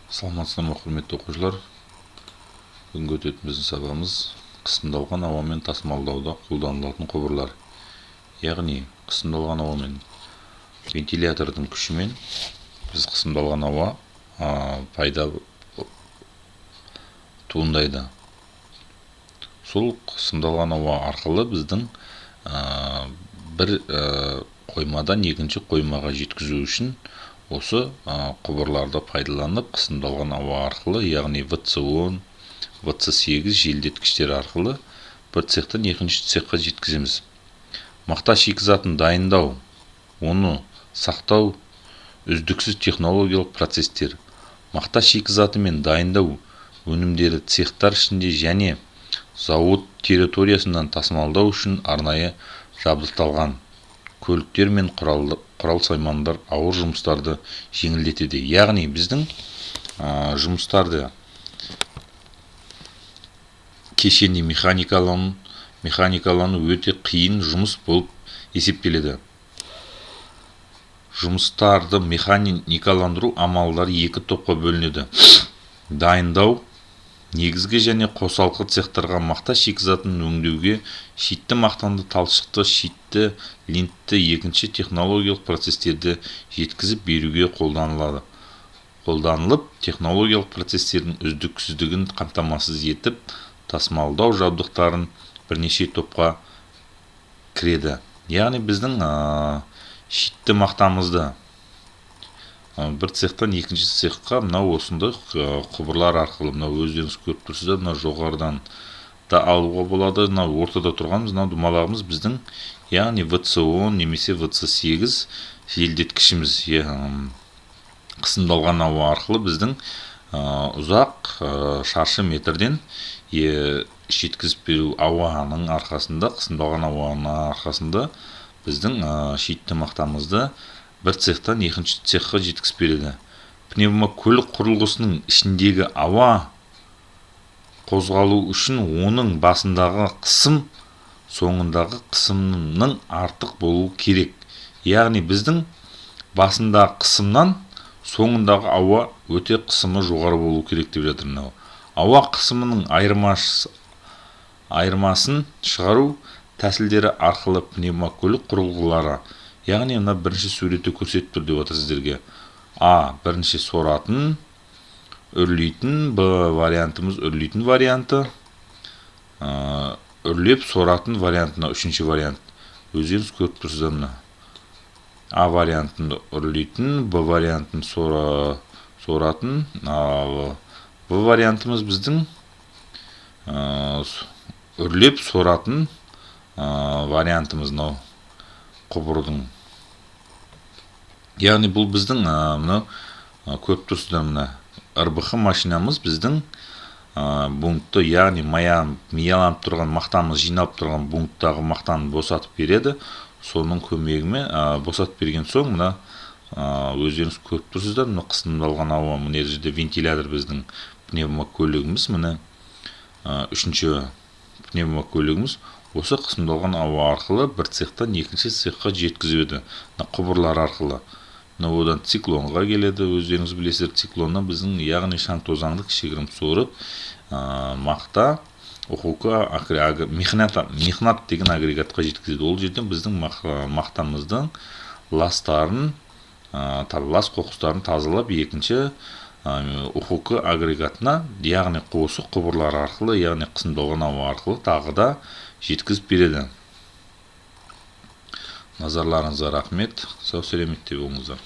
Саламатсыздар ма, құрметті оқушылар? Бүгінгі өтетін біздің сабағымыз қысымдалған ауамен тасымалдауда қолданылатын құбырлар. Яғни қысымдалған ауамен вентилятордың күшімен біз қысымдалған ауа пайда туындайды. Сол қысымдалған ауа арқылы біздің бір қоймадан екінші қоймаға жеткізу үшін осы құбырларды пайдаланып қысымдалған ауа арқылы, яғни ВЦ10, ВЦ8 желдеткіштер арқылы бір цехтан екінші цехқа жеткіземіз. Мақта шикізатын дайындау, оны сақтау үздіксіз технологиялық процестер. Мақта шикізаты мен дайындау өнімдері цехтар ішінде және зауыт территориясынан тасымалдау үшін арнайы жабдықталған. Көліктер мен құрал-саймандар ауыр жұмыстарды жеңілдетеді. Яғни біздің жұмыстарды кешенді механикалану өте қиын жұмыс болып есептеледі. Жұмыстарды механикаландыру амалдары екі топқа бөлінеді. Дайындау, негізгі және қосалқы цехтарға мақта шикізатын өңдеуге шитті мақтанды талшықты, шитті, линтті екінші технологиялық процестерді жеткізіп беруге қолданылып, технологиялық процестердің үздіксіздігін қамтамасыз етіп, тасымалдау жабдықтарын бірнеше топқа кіреді. Яғни біздің шитті мақтамызды бір цехтан екінші цехқа мынау осындай құбырлар арқылы, мынау өздеріңіз көріп тұрсыздар, мынау жоғарыдан да алуға болады. Мынау ортада тұрғанымыз, мынау думалағымыз біздің, яғни ВЦ10 немесе ВЦ8 желдеткішіміз. Қысымдалған ауа арқылы біздің ұзақ шаршы метрден жеткізіп беру ауаның арқасында, қысымдалған ауаның арқасында біздің шитті мақтамызды бір цехтан екінші цехқа жеткізіп береді. Пневмокөлік құрылғысының ішіндегі ауа қозғалу үшін оның басындағы қысым соңындағы қысымның артық болуы керек. Яғни біздің басындағы қысымнан соңындағы ауа өте қысымы жоғары болуы керек деп жатыр. Ауа қысымының айырмасын шығару тәсілдері арқылы пневмокөлік құрылғылары, яғни мына бірінші суретті көрсетіп тұр деп отыр сіздерге. Бірінші соратын, үрлейтін, Б вариантымыз үрлейтін варианты, үрлеп соратын вариантына үшінші вариант. Өздеріңіз көріп тұрсыздар мына. А вариантында үрлейтін, Б вариантын соратын, Б вариантымыз біздің үрлеп соратын вариантымыз мынау құбырдың. Яғни бұл біздің көріп тұрсыздар мына РБХ машинамыз біздің бунтты, яғни мияланып тұрған мақтамыз жиналып тұрған бунттағы мақтаны босатып береді. Соның көмегімен босатып берген соң мына өздеріңіз көріп тұрсыздар, мына қысымдалған ауа, мына жерде вентилятор біздің пневмокөлігіміз, міне үшінші пневмокөлігіміз осы қысымдалған ауа арқылы бір цехтан екінші цехқа жеткізеді. Құбырлар арқылы. Одан циклонға келеді, өздеріңіз білесіздер, циклонна біздің, яғни шаң-тозаңды кішігірім сорып, мақта, мехнат деген агрегатқа жеткізеді. Ол жерден біздің мақтамыздың ластарын, лас қоқыстарын тазалап, екінші ОХК агрегатына, яғни қосы құбырлар арқылы, яғни қысымдалған ауа арқылы тағы да жеткізіп береді. Назарларыңызға рахмет. Сау сәлеметте болыңыздар.